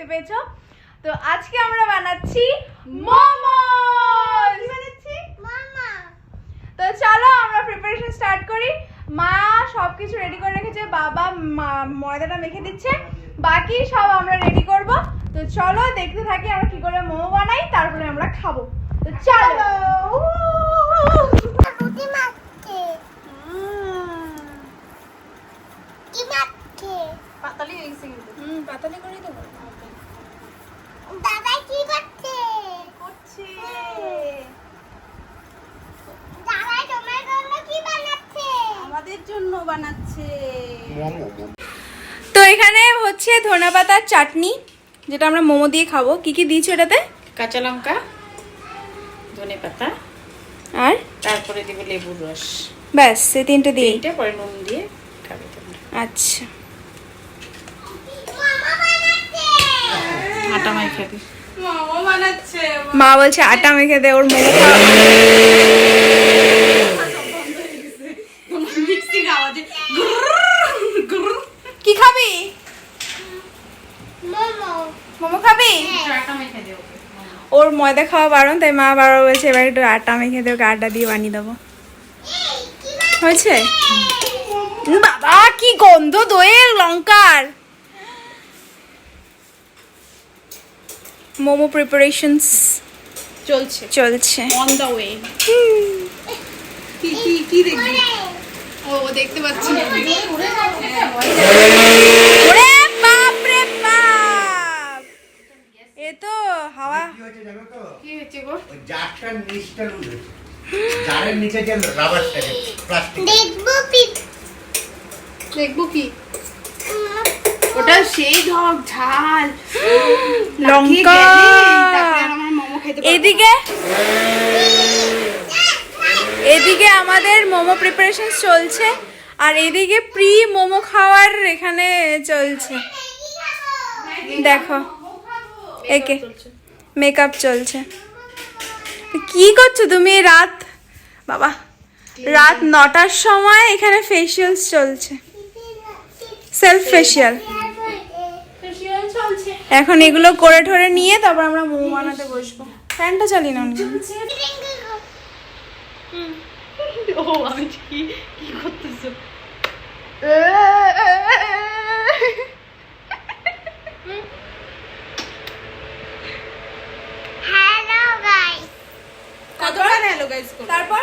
দেখতে পেয়েছো। তো আজকে আমরা বানাচ্ছি মোমো। তো চলো আমরা প্রিপারেশন স্টার্ট করি। মা সবকিছু রেডি করে রেখেছে, বাবা ময়দাটা মেখে দিচ্ছে, বাকি সব আমরা রেডি করব। তো চলো দেখতে থাকি আমরা কি করে মোমো বানাই, তারপরে আমরা খাবো। তো চলো। পাতালি হয়েছে কিন্তু পাতালি করে দেবো। দাদা কি করছে? দাদা তোমার জন্য কি বানাচ্ছে? আমাদের জন্য বানাচ্ছে মোমো। তো এখানে হচ্ছে ধনেপাতার চাটনি, যেটা আমরা মোমো দিয়ে খাবো। কি কি দিয়েছো এটাতে? কাঁচা লঙ্কা, ধনেপাতা, আর তারপরে দেবে লেবুর রস। ব্যাস এই তিনটে দিয়ে। এইটা পরে নুন দিয়ে খাবে তোমরা। আচ্ছা, আটা মাখা দি। মোমো বানাচ্ছে। মা বলছে আটা মেখে দে, ওর মোমো খাওয়া। কি খাবি? মোমো। মোমো খাবি? আটা মাখা দিও। ওর ময়দা খাওয়া বারণ, তাই মা বারবার বলছে এবার একটু আটা মেখে দে, ওকে আটা দিয়ে বানিয়ে দেবো। হয়েছে? বাবা কি গন্ধ দইয়ের লঙ্কার। মোমো প্রিপারেশনস চলছে অন দা ওয়ে। কি দেখবি? ও দেখতে পাচ্ছি না। ওরে বাপ রে বাপ, এ তো হাওয়া। কি হয়েছে জানো তো? কি হচ্ছে গো? ওই জারটার নিচটা লুজ হয়েছে। জারের নিচে যে রাবার থাকে প্লাস্টিক। দেখবো কি? ওটা সেই ঝাল লঙ্কা। তারপরে আমার মোমো খেতে পারবো। এদিকে আমাদের মোমো প্রিপারেশন চলছে, আর এদিকে প্রি মোমো খাওয়ার এখানে চলছে। দেখো একে মেকআপ চলছে। কি করছো তুমি? রাত 9টার সময় এখানে ফেসিয়াল চলছে, সেলফ ফেসিয়াল। এখন এগুলো করে ঠরে নিয়ে তারপর আমরা মোমো বানাতে বসবো। ফ্যানটা চালিয়ে নাও। ও আমি কি করতেছো? Hello guys. কতক্ষণ হ্যালো গাইস করো? তারপর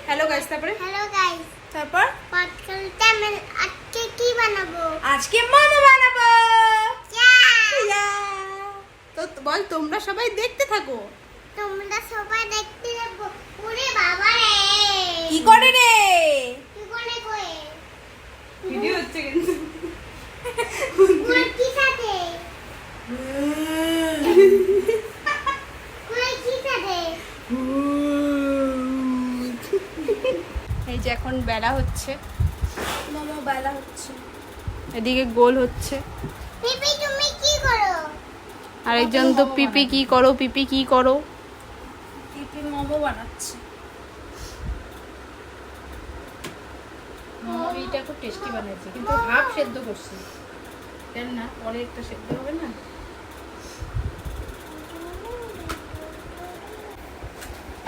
হ্যালো গাইস তারপরে হ্যালো গাইস। তারপর পডকাস্টে আমি আজকে কি বানাবো? আজকে মোমো বানাবো। তো বল তোমরা সবাই দেখতে থাকো। তোমরা সবাই দেখতে যাবো। ওরে বাবা রে, কি করে রে? কি করে কই? ভিডিও হচ্ছে কিন্তু। কই কি সাথে? কই কি সাথে? এই যে এখন বেলা হচ্ছে, মোমো বেলা হচ্ছে। এদিকে গোল হচ্ছে। পিপি তুমি কি করো? আরেকজন তো পিপি কি করো, পিপি কি করো? পিপি মোমো বানাচ্ছে। এটা খুব টেস্টি বানাইছে, কিন্তু হাফ সেদ্ধ করছি। জান না পরে একটা সেদ্ধ হবে না।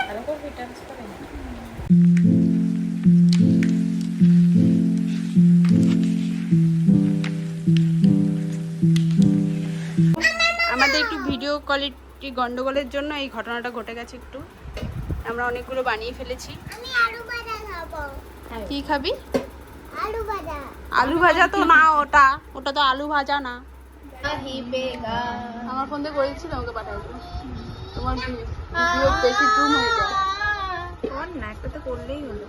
আরো করবি টান্স করে না। আমাদের একটু ভিডিও কোয়ালিটি গন্ডগোলের জন্য এই ঘটনাটা ঘটে গেছে। একটু আমরা অনেকগুলো বানিয়ে ফেলেছি। আমি আলু ভাজা খাবো। কি খাবি? আলু ভাজা। আলু ভাজা তো না, ওটা তো আলু ভাজা না। আমার ফোন থেকে করেছিল, আমাকে পাঠাইছো। তোমার ভিডিও বেশি জুম হয়ে যায়। কর না, একটা তো করলেই হলো।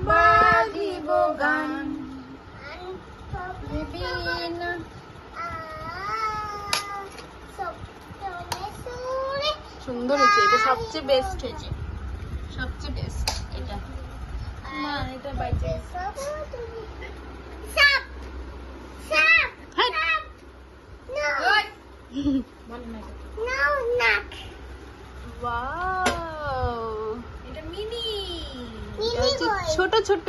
বাজিব গান সুন্দর হয়েছে, এটা সবচেয়ে বেস্ট হয়েছে, সবচেয়ে বেস্ট এটা। মা এটা বাইতে সাপ। No, not. ওয়াও, এটা মিনি। Mini boy. ছোট ছোট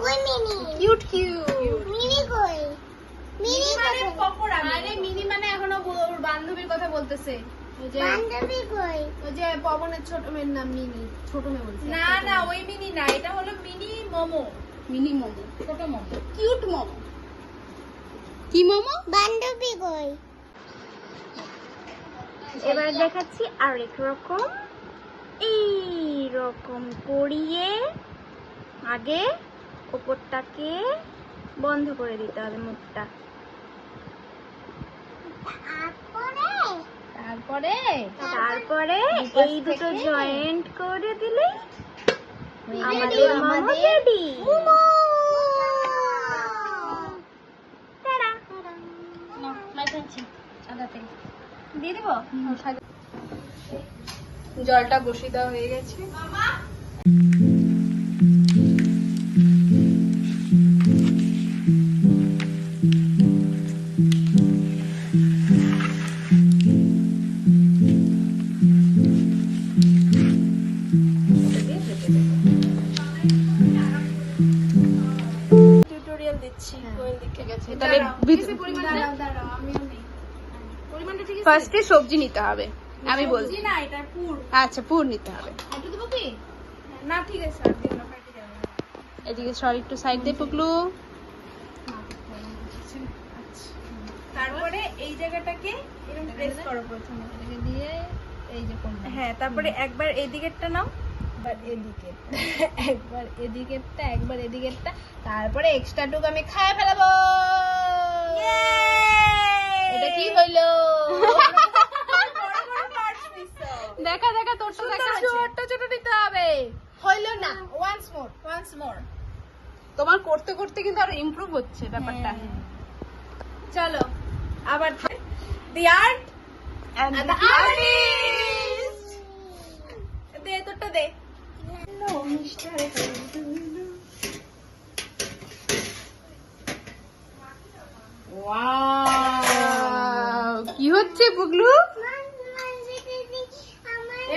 Boy mini. Cute cute. Mini boy. Mini মানে পকোড়া আরে মিনি মানে এখনো ওর বান্ধবীর কথা বলতেছে। ওই যে বান্ধবী কই ওই যে পবনের ছোট মেয়ের নাম মিনি, ছোট মেয়ে বলছে। না না ওই মিনি না, এটা হলো মিনি মোমো। মিনি মোমো, ছোট মোমো, কিউট মোমো। কি মোমো? বান্ধবী কই এবার দেখাচ্ছি আরেক রকম। এই রকম করিয়ে আগে ওপরটাকে বন্ধ করে দিতে হবে মুখটা। তারপরে তারপরে এই দুটো জয়েন্ট করে দিলে আমাদের মোমো রেডি। দিয়ে দিব। জলটা বসিয়ে দেওয়া হয়ে গেছে। টিউটোরিয়াল দিচ্ছি কোয়েল দিকে। ঠিক আছে, তাহলে দাঁড়াও আমিও নেই। পরিমাণটা ঠিক আছে। ফার্স্টে সবজি নিতে হবে, আমি বলছি। সবজি না, এটা পুর। আচ্ছা, পুর নিতে হবে। একটু দেবো কি? না ঠিক আছে, আর দিও না, ফাটে যাবে। এদিকে সরি একটু সাইড দিয়ে পুকলু। তারপরে এই জায়গাটাকে এরকম প্রেস করো প্রথমে। এটাকে দিয়ে এই যে করবে। হ্যাঁ, তারপরে একবার এই দিকেরটা নাও। একবার এদিকে, একবার এদিকেরটা, একবার এদিকেরটা, তারপরে এক্সট্রাটুকু আমি খায় ফেলাবো। এটা কি হইলো? দেখা দেখা তোরটা দেখা, ছোট ছোট নিতে হবে। হইলো না, ওয়ান্স মোর, ওয়ান্স মোর। তোমার করতে করতে কিন্তু আরো ইমপ্রুভ হচ্ছে ব্যাপারটা। চলো আবার দি আর্ট And the artist। দে তোরটা দে। Wow! কি হচ্ছে পুগলু?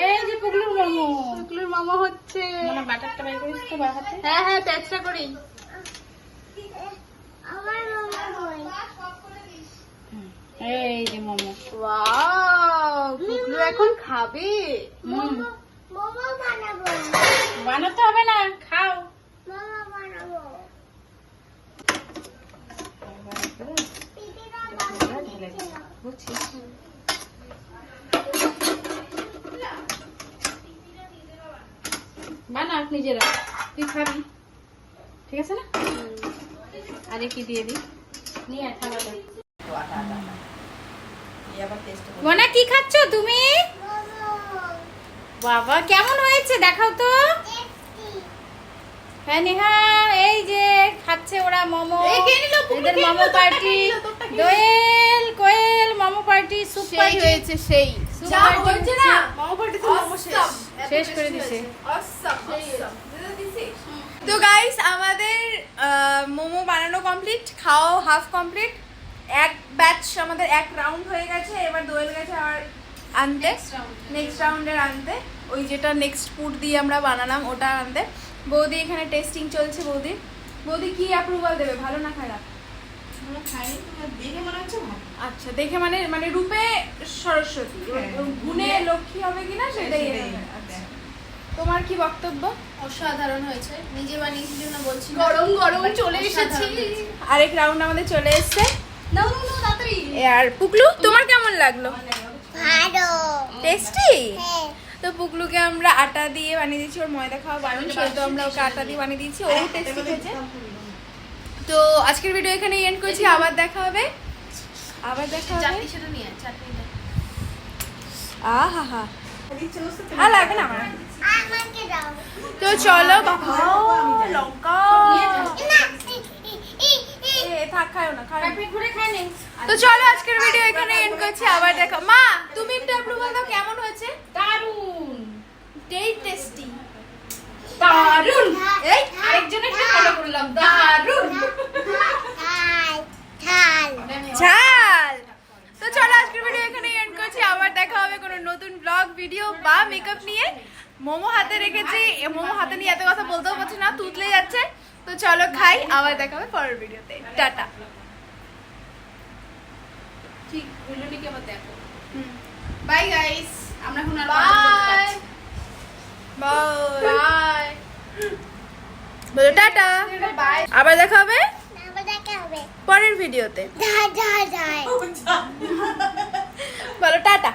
এই যে পুগলুর মামা, পুগলুর মামা হচ্ছে। মানে বাটারটা বের করিস তো বাঁ হাতে। হ্যাঁ হ্যাঁ, প্যাচটা করি। আমার মামা কই এই যে মোমো। ওয়াও, পুগলু এখন খাবে। মোমো বানাবো বানাতে হবে না, খাও। মোমো বানাবো পিপিরা বানা নিজেরা, তুই খাবি, ঠিক আছে না? আরে কি দিয়ে দি, নিয়ে খাওয়া। মোনা কি খাচ্ছ তুমি? বাবা কেমন হয়েছে দেখাও তো। হ্যাঁ নেহা, এই যে খাচ্ছে ওরা মোমো। এদের মোমো পার্টি, দোয়েল কোয়েল মোমো পার্টি সুপার হয়েছে। সেই যা হচ্ছে না মোমো পার্টি তো মোমো শেষ করে দিছে। তো গাইস, আমাদের মোমো বানানো কমপ্লিট, খাওয়া হাফ কমপ্লিট। এক ব্যাচ আমাদের এক রাউন্ড হয়ে গেছে। এবার দোয়েল গেছে আর আনতে, নেক্সট রাউন্ডের আনতে, ওই যেটা নেক্সট ফুড দিয়ে আমরা বানালাম ওটা আনতে। বৌদি এখানে টেস্টিং চলছে। বৌদি কি অ্যাপ্রুভাল দেবে, ভালো না খারাপ? আচ্ছা, দেখে মানে রূপে সরস্বতী, গুণে লক্ষ্মী হবে কিনা সেটাই। আচ্ছা, তোমার কি বক্তব্য? অসাধারণ হয়েছে, নিজে বানিয়েছি জন্য বলছি। গরম গরম চলে এসেছি, আরেক রাউন্ড আমাদের চলে এসেছে। আর পুকলু, তোমার কেমন লাগলো? ভালো টেস্টি। হ্যাঁ তো পুকলুকে আমরা আটা দিয়ে বানিয়ে দিয়েছি, ওর ময়দা খাওয়া বারণ, সেহেতু আমরা ওকে আটা দিয়ে বানিয়ে দিয়েছি। ও টেস্টি খেয়েছে। তো আজকের ভিডিও এখানে এন্ড করছি। আবার দেখা হবে। আহা আর লাগবে না আমার। আমাকে দাও তো চলো বাবা, লঙ্কা না থাক, খাও না, খাও না। তো চলো আজকের ভিডিও এখানে এন্ড করছি। আবার দেখা। মা তুমি একটু অ্যাপ্রুভাল দাও, কেমন হয়েছে? দারুন, টেস্টি। দারুন। এই আরেকজনের কি ফলো করলাম, দারুন। থাল ঝাল। তো চলো আজকের ভিডিও এখানে এন্ড করছি। আবার দেখা হবে কোনো নতুন ব্লগ ভিডিও বা মেকআপ নিয়ে। মোমো হাতে রেখেছি, মোমো হাতে নিয়ে এত কথা বলতেও পারছি না, তুতলে যাচ্ছে। তো চলো খাই, আবার দেখা হবে পরের ভিডিওতে। টাটা। ঠিক হইলোটাকে আবার দেখো। বাই গাইস, আমরা এখন আর বাই বাই বলো টাটা, বাই। আবার দেখা হবে আবার দেখা হবে পরের ভিডিওতে। যা যা যায় বলো টাটা।